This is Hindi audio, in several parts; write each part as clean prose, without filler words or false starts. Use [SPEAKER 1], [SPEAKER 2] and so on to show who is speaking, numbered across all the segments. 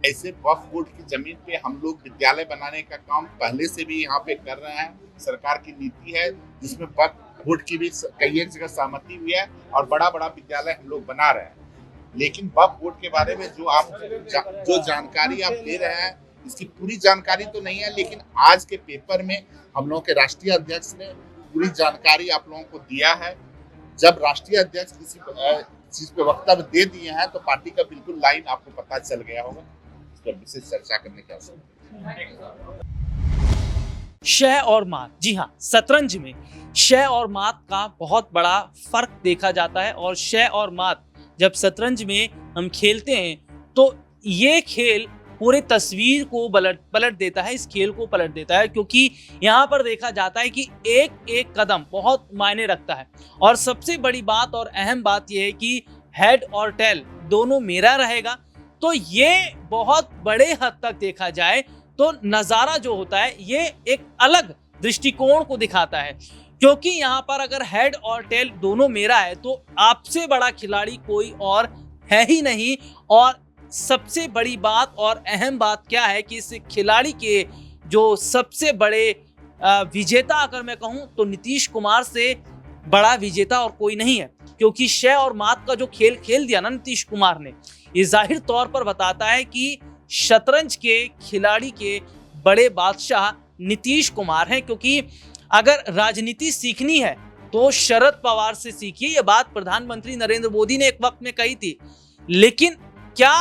[SPEAKER 1] ऐसे वक्फ बोर्ड की जमीन पे हम लोग विद्यालय बनाने का काम पहले से भी यहाँ पे कर रहे हैं। सरकार की नीति है जिसमें वक्फ बोर्ड की भी कई एक जगह सहमति हुई है और बड़ा बड़ा विद्यालय हम लोग बना रहे हैं। लेकिन वक्फ बोर्ड के बारे में जो जानकारी आप दे रहे हैं, इसकी पूरी जानकारी तो नहीं है, लेकिन आज के पेपर में हम लोगों के राष्ट्रीय अध्यक्ष ने पूरी जानकारी आप लोगों को दिया है। जब राष्ट्रीय अध्यक्ष किसी चीज पे वक्तव्य दे दिए हैं तो पार्टी का बिल्कुल लाइन आपको पता चल गया होगा। इस पर विशेष चर्चा करने की आवश्यकता।
[SPEAKER 2] शह और मात, जी हाँ, शतरंज में शह और मात का बहुत बड़ा फर्क देखा जाता है। और शह और मात जब शतरंज में हम खेलते हैं तो ये खेल पूरे तस्वीर को पलट देता है, इस खेल को पलट देता है, क्योंकि यहाँ पर देखा जाता है कि एक एक कदम बहुत मायने रखता है। और सबसे बड़ी बात और अहम बात यह है कि हेड और टेल दोनों मेरा रहेगा। तो ये बहुत बड़े हद तक देखा जाए तो नज़ारा जो होता है ये एक अलग दृष्टिकोण को दिखाता है, क्योंकि यहाँ पर अगर हेड और टेल दोनों मेरा है तो आपसे बड़ा खिलाड़ी कोई और है ही नहीं। और सबसे बड़ी बात और अहम बात क्या है कि इस खिलाड़ी के जो सबसे बड़े विजेता अगर मैं कहूं तो नीतीश कुमार से बड़ा विजेता और कोई नहीं है, क्योंकि शह और मात का जो खेल खेल दिया ना नीतीश कुमार ने, ये जाहिर तौर पर बताता है कि शतरंज के खिलाड़ी के बड़े बादशाह नीतीश कुमार हैं। क्योंकि अगर राजनीति सीखनी है तो शरद पवार से सीखिए, ये बात प्रधानमंत्री नरेंद्र मोदी ने एक वक्त में कही थी, लेकिन क्या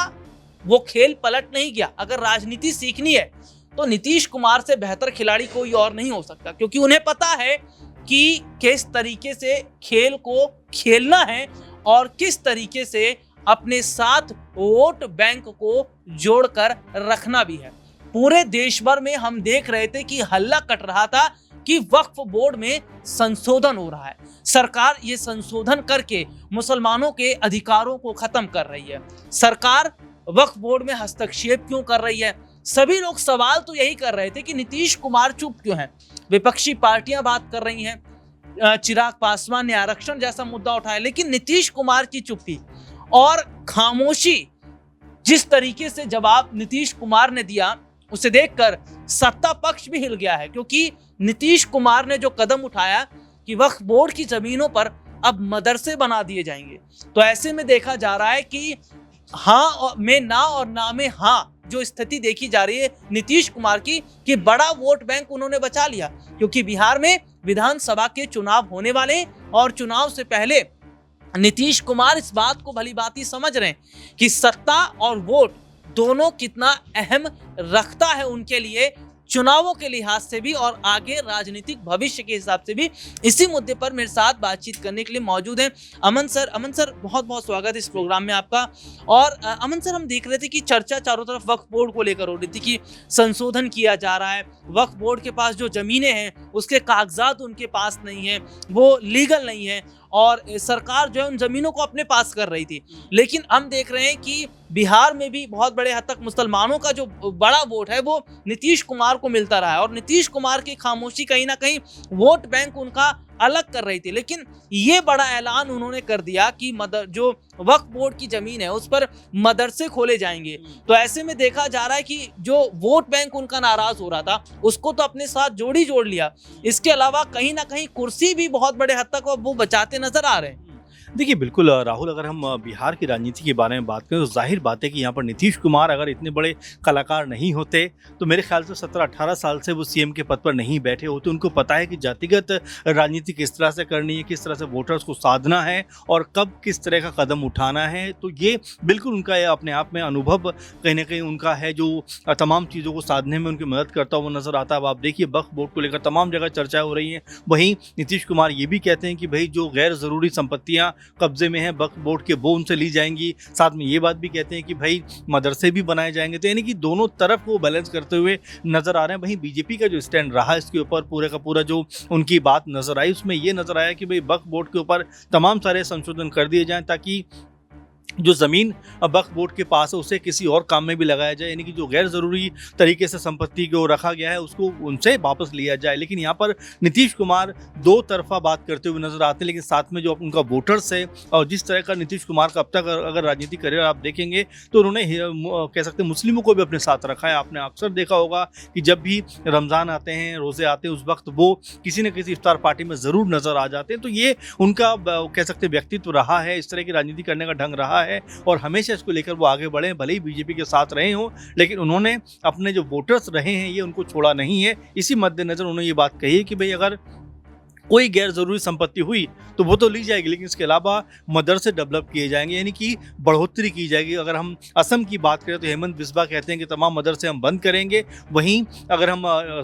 [SPEAKER 2] वो खेल पलट नहीं गया? अगर राजनीति सीखनी है तो नीतीश कुमार से बेहतर खिलाड़ी कोई और नहीं हो सकता, क्योंकि उन्हें पता है कि किस तरीके से खेल को खेलना है और किस तरीके से अपने साथ वोट बैंक को जोड़कर रखना भी है। पूरे देश भर में हम देख रहे थे कि हल्ला कट रहा था कि वक्फ बोर्ड में संशोधन हो रहा है। सरकार ये संशोधन करके मुसलमानों के अधिकारों को खत्म कर रही है। सरकार वक्फ बोर्ड में हस्तक्षेप क्यों कर रही है? सभी लोग सवाल तो यही कर रहे थे कि नीतीश कुमार चुप क्यों हैं? विपक्षी पार्टियां बात कर रही हैं, चिराग पासवान ने आरक्षण जैसा मुद्दा उठाया, लेकिन नीतीश कुमार की चुप्पी और खामोशी, जिस तरीके से जवाब नीतीश कुमार ने दिया उसे देखकर सत्ता पक्ष भी हिल गया है। क्योंकि नीतीश कुमार ने जो कदम उठाया कि वक्फ बोर्ड की जमीनों पर अब मदरसे बना दिए जाएंगे, तो ऐसे में देखा जा रहा है कि हाँ में ना और ना में हाँ जो स्थिति देखी जा रही है नीतीश कुमार की, कि बड़ा वोट बैंक उन्होंने बचा लिया। क्योंकि बिहार में विधानसभा के चुनाव होने वाले हैं और चुनाव से पहले नीतीश कुमार इस बात को भली भांति समझ रहे हैं कि सत्ता और वोट दोनों कितना अहम रखता है उनके लिए, चुनावों के लिहाज से भी और आगे राजनीतिक भविष्य के हिसाब से भी। इसी मुद्दे पर मेरे साथ बातचीत करने के लिए मौजूद हैं अमन सर, बहुत बहुत स्वागत है इस प्रोग्राम में आपका। और अमन सर, हम देख रहे थे कि चर्चा चारों तरफ वक्फ बोर्ड को लेकर हो रही थी कि संशोधन किया जा रहा है, वक्फ बोर्ड के पास जो जमीनें हैं उसके कागजात उनके पास नहीं है, वो लीगल नहीं है और सरकार जो है उन जमीनों को अपने पास कर रही थी। लेकिन हम देख रहे हैं कि बिहार में भी बहुत बड़े हद तक मुसलमानों का जो बड़ा वोट है वो नीतीश कुमार को मिलता रहा है और नीतीश कुमार की खामोशी कहीं ना कहीं वोट बैंक उनका अलग कर रही थी। लेकिन ये बड़ा ऐलान उन्होंने कर दिया कि जो वक्फ बोर्ड की जमीन है उस पर मदरसे खोले जाएंगे। तो ऐसे में देखा जा रहा है कि जो वोट बैंक उनका नाराज हो रहा था उसको तो अपने साथ जोड़ लिया। इसके अलावा कहीं ना कहीं कुर्सी भी बहुत बड़े हद तक वो बचाते नजर आ रहे हैं।
[SPEAKER 3] देखिए बिल्कुल राहुल, अगर हम बिहार की राजनीति के बारे में बात करें तो जाहिर बात है कि यहाँ पर नीतीश कुमार अगर इतने बड़े कलाकार नहीं होते तो मेरे ख्याल से 17-18 साल से वो सीएम के पद पर नहीं बैठे होते। उनको पता है कि जातिगत राजनीति किस तरह से करनी है, किस तरह से वोटर्स को साधना है और कब किस तरह का कदम उठाना है। तो ये बिल्कुल उनका अपने आप में अनुभव कहीं ना कहीं उनका है जो तमाम चीज़ों को साधने में उनकी मदद करता हुआ नजर आता है। अब आप देखिए वक्फ बोर्ड को लेकर तमाम जगह चर्चा हो रही है। वहीं नीतीश कुमार ये भी कहते हैं कि भाई जो गैर ज़रूरी संपत्तियाँ कब्जे में है वक्फ बोर्ड के वो उनसे ली जाएंगी। साथ में ये बात भी कहते हैं कि भाई मदरसे भी बनाए जाएंगे। तो यानी कि दोनों तरफ वो बैलेंस करते हुए नजर आ रहे हैं। वहीं बीजेपी का जो स्टैंड रहा इसके ऊपर पूरे का पूरा जो उनकी बात नजर आई उसमें ये नजर आया कि भाई वक्फ बोर्ड के ऊपर तमाम सारे संशोधन कर दिए जाएं ताकि जो ज़मीन वक्फ बोर्ड के पास है उसे किसी और काम में भी लगाया जाए, यानी कि जो गैर ज़रूरी तरीके से संपत्ति को रखा गया है उसको उनसे वापस लिया जाए। लेकिन यहाँ पर नीतीश कुमार दो तरफा बात करते हुए नजर आते हैं, लेकिन साथ में जो उनका वोटर्स है और जिस तरह का नीतीश कुमार का अब तक अगर राजनीति करियर आप देखेंगे तो उन्होंने कह सकते हैं मुस्लिमों को भी अपने साथ रखा है। आपने अक्सर देखा होगा कि जब भी रमज़ान आते हैं, रोज़े आते हैं, उस वक्त वो किसी न किसी इफ्तार पार्टी में ज़रूर नज़र आ जाते हैं। तो ये उनका कह सकते हैं व्यक्तित्व रहा है, इस तरह की राजनीति करने का ढंग रहा है और हमेशा इसको लेकर वो आगे बढ़े। भले ही बीजेपी के साथ रहे हों, लेकिन उन्होंने अपने जो वोटर्स रहे हैं ये उनको छोड़ा नहीं है। इसी मद्देनजर उन्होंने ये बात कही है कि भाई अगर कोई गैर ज़रूरी संपत्ति हुई तो वो तो ली जाएगी, लेकिन इसके अलावा मदरसे डेवलप किए जाएंगे, यानी कि बढ़ोतरी की जाएगी। अगर हम असम की बात करें तो हेमंत बिस्वा कहते हैं कि तमाम मदरसे हम बंद करेंगे। वहीं अगर हम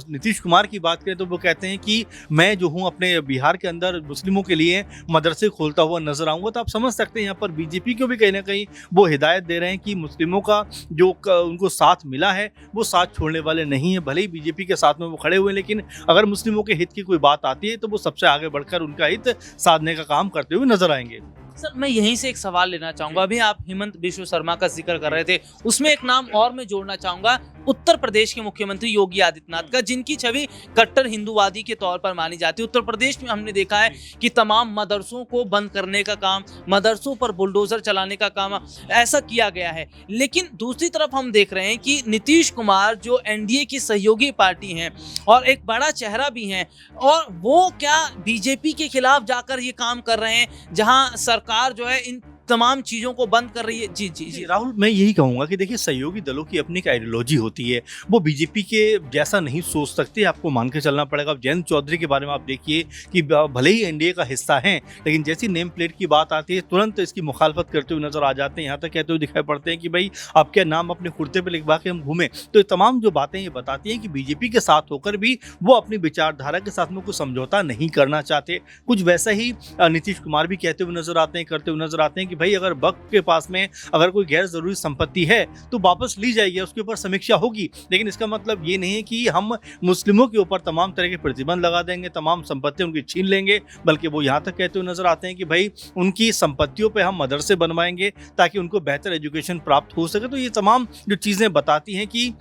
[SPEAKER 3] नीतीश कुमार की बात करें तो वो कहते हैं कि मैं जो हूँ अपने बिहार के अंदर मुस्लिमों के लिए मदरसे खोलता हुआ नजर आऊँगा। तो आप समझ सकते हैं यहाँ पर बीजेपी को भी कहीं ना कहीं वो हिदायत दे रहे हैं कि मुस्लिमों का जो उनको साथ मिला है वो साथ छोड़ने वाले नहीं है। भले ही बीजेपी के साथ में वो खड़े हुए हैं, लेकिन अगर मुस्लिमों के हित की कोई बात आती है तो वो सबसे आगे बढ़कर उनका हित साधने का काम करते हुए नजर आएंगे।
[SPEAKER 2] सर मैं यहीं से एक सवाल लेना चाहूंगा। अभी आप हेमंत बिश्व शर्मा का जिक्र कर रहे थे, उसमें एक नाम और मैं जोड़ना चाहूंगा, उत्तर प्रदेश के मुख्यमंत्री योगी आदित्यनाथ का, जिनकी छवि कट्टर हिंदूवादी के तौर पर मानी जाती है। उत्तर प्रदेश में हमने देखा है कि तमाम मदरसों को बंद करने का काम, मदरसों पर बुलडोजर चलाने का काम ऐसा किया गया है। लेकिन दूसरी तरफ हम देख रहे हैं कि नीतीश कुमार जो एनडीए की सहयोगी पार्टी हैं और एक बड़ा चेहरा भी हैं, और वो क्या बीजेपी के खिलाफ जाकर ये काम कर रहे हैं जहां सरकार जो है इन तमाम चीजों को बंद कर रही है। जी जी जी
[SPEAKER 3] राहुल, मैं यही कहूंगा कि देखिए सहयोगी दलों की अपनी एक आइडियोलॉजी होती है, वो बीजेपी के जैसा नहीं सोच सकते, आपको मान के चलना पड़ेगा। अब जयंत चौधरी के बारे में आप देखिए कि भले ही एनडीए का हिस्सा हैं, लेकिन जैसी नेम प्लेट की बात आती है तुरंत इसकी मुखालफत करते हुए नजर आ जाते हैं। यहाँ तक कहते हुए दिखाई पड़ते हैं कि भाई आपके नाम अपने कुर्ते पर लिखवा के हम घूमें। तो ये तमाम जो बातें ये बताती हैं कि बीजेपी के साथ होकर भी वो अपनी विचारधारा के साथ में कोई समझौता नहीं करना चाहते। कुछ वैसा ही नीतीश कुमार भी कहते हुए नजर आते हैं, करते हुए नजर आते हैं कि भाई अगर वक्त के पास में अगर कोई गैर जरूरी संपत्ति है तो वापस ली जाएगी, उसके ऊपर समीक्षा होगी। लेकिन इसका मतलब ये नहीं है कि हम मुस्लिमों के ऊपर तमाम तरह के प्रतिबंध लगा देंगे, तमाम संपत्ति उनकी छीन लेंगे। बल्कि वो यहाँ तक कहते हुए नजर आते हैं कि भाई उनकी संपत्तियों पे हम मदरसे बनवाएंगे ताकि उनको बेहतर एजुकेशन प्राप्त हो सके। तो ये तमाम जो चीज़ें बताती हैं कि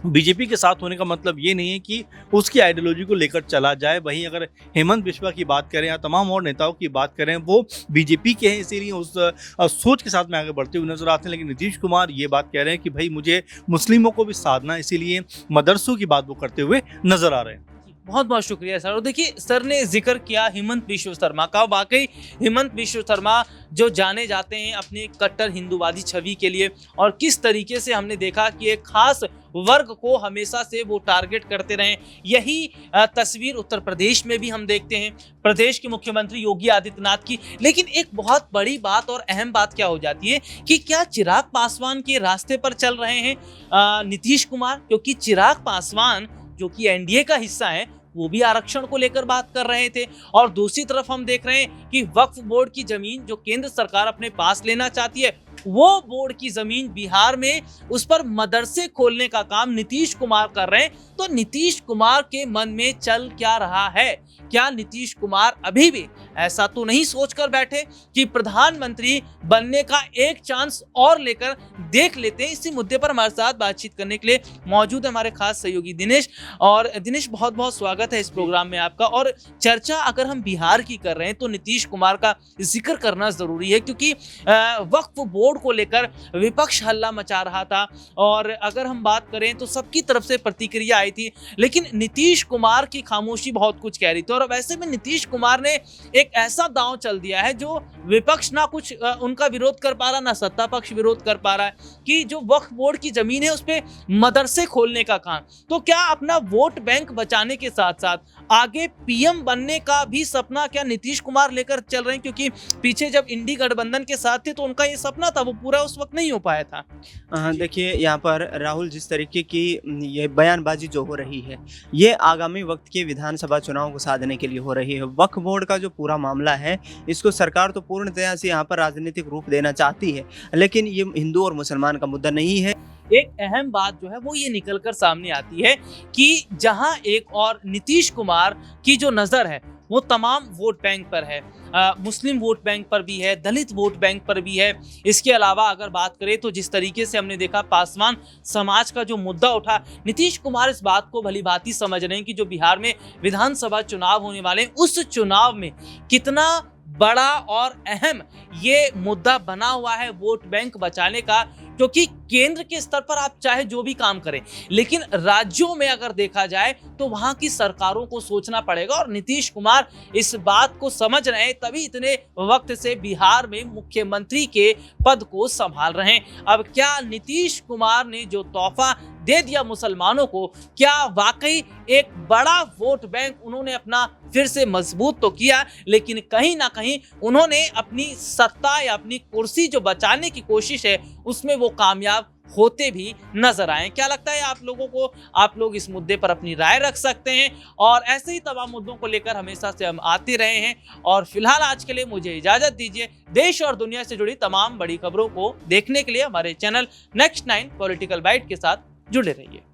[SPEAKER 3] बीजेपी के साथ होने का मतलब ये नहीं है कि उसकी आइडियोलॉजी को लेकर चला जाए। वहीं अगर हेमंत बिस्वा की बात करें या तमाम और नेताओं की बात करें, वो बीजेपी के हैं, इसीलिए उस सोच के साथ में आगे बढ़ते हुए नजर आते हैं। लेकिन नीतीश कुमार ये बात कह रहे हैं कि भाई मुझे मुस्लिमों को भी साधना, इसीलिए मदरसों की बात वो करते हुए नजर आ रहे हैं।
[SPEAKER 2] बहुत बहुत शुक्रिया सर। और देखिए सर ने जिक्र किया हेमंत बिश्व शर्मा का। वाकई हेमंत बिश्व शर्मा जो जाने जाते हैं अपने कट्टर हिंदूवादी छवि के लिए, और किस तरीके से हमने देखा कि एक खास वर्ग को हमेशा से वो टारगेट करते रहे। यही तस्वीर उत्तर प्रदेश में भी हम देखते हैं, प्रदेश के मुख्यमंत्री योगी आदित्यनाथ की। लेकिन एक बहुत बड़ी बात और अहम बात क्या हो जाती है कि क्या चिराग पासवान के रास्ते पर चल रहे हैं नीतीश कुमार? क्योंकि चिराग पासवान जो कि एनडीए का हिस्सा है वो भी आरक्षण को लेकर बात कर रहे थे, और दूसरी तरफ हम देख रहे हैं कि वक्फ बोर्ड की जमीन जो केंद्र सरकार अपने पास लेना चाहती है, वो बोर्ड की जमीन बिहार में उस पर मदरसे खोलने का काम नीतीश कुमार कर रहे हैं। तो नीतीश कुमार के मन में चल क्या रहा है? क्या नीतीश कुमार अभी भी ऐसा तो नहीं सोचकर बैठे कि प्रधानमंत्री बनने का एक चांस और लेकर देख लेते हैं? इसी मुद्दे पर हमारे साथ बातचीत करने के लिए मौजूद है हमारे खास सहयोगी दिनेश। और दिनेश, बहुत बहुत स्वागत है इस प्रोग्राम में आपका। और चर्चा अगर हम बिहार की कर रहे हैं तो नीतीश कुमार का जिक्र करना जरूरी है, क्योंकि वक्फ बोर्ड को लेकर विपक्ष हल्ला मचा रहा था, और अगर हम बात करें तो सबकी तरफ से प्रतिक्रिया आई थी, लेकिन नीतीश कुमार की खामोशी बहुत कुछ कह रही थी। और वैसे में नीतीश कुमार ने एक ऐसा दांव चल दिया है जो विपक्ष ना कुछ उनका विरोध कर पा रहा, ना सत्ता पक्ष विरोध कर पा रहा है, कि जो वक्फ बोर्ड की जमीन है उस पे मदरसे खोलने का काम। तो क्या अपना वोट बैंक बचाने के साथ साथ आगे पीएम बनने का भी सपना क्या नीतीश कुमार लेकर चल रहे हैं? क्योंकि पीछे जब इंडी गठबंधन के साथ थे तो उनका ये सपना था, वो पूरा उस वक्त नहीं हो पाया था।
[SPEAKER 4] देखिए यहाँ पर राहुल, जिस तरीके की ये बयानबाजी जो हो रही है, ये आगामी वक्त के विधानसभा चुनाव को साधने के लिए हो रही है। वक्फ बोर्ड का जो पूरा मामला है, इसको सरकार तो पूर्णतया से यहाँ पर राजनीतिक रूप देना चाहती है, लेकिन ये हिंदू और मुसलमान का मुद्दा नहीं है।
[SPEAKER 2] एक अहम बात जो है वो ये निकलकर सामने आती है कि जहां एक और नीतीश कुमार की जो नजर है वो तमाम वोट बैंक पर है। मुस्लिम वोट बैंक पर भी है, दलित वोट बैंक पर भी है। इसके अलावा अगर बात करें तो जिस तरीके से हमने देखा पासवान समाज का जो मुद्दा उठा, नीतीश कुमार इस बात को भली भांति समझ रहे हैं कि जो बिहार में विधानसभा चुनाव होने वाले हैं, उस चुनाव में कितना बड़ा और अहम ये मुद्दा बना हुआ है वोट बैंक बचाने का। क्योंकि केंद्र के स्तर पर आप चाहे जो भी काम करें, लेकिन राज्यों में अगर देखा जाए तो वहां की सरकारों को सोचना पड़ेगा, और नीतीश कुमार इस बात को समझ रहे हैं, तभी इतने वक्त से बिहार में मुख्यमंत्री के पद को संभाल रहे हैं। अब क्या नीतीश कुमार ने जो तोहफा दे दिया मुसलमानों को, क्या वाकई एक बड़ा वोट बैंक उन्होंने अपना फिर से मजबूत तो किया, लेकिन कहीं ना कहीं उन्होंने अपनी सत्ता या अपनी कुर्सी जो बचाने की कोशिश है उसमें वो कामयाब होते भी नजर आए? क्या लगता है आप लोगों को? आप लोग इस मुद्दे पर अपनी राय रख सकते हैं, और ऐसे ही तमाम मुद्दों को लेकर हमेशा से हम आते रहे हैं। और फिलहाल आज के लिए मुझे इजाजत दीजिए। देश और दुनिया से जुड़ी तमाम बड़ी खबरों को देखने के लिए हमारे चैनल नेक्स्ट 9 पॉलिटिकल बाइट के साथ जुड़े रहिए।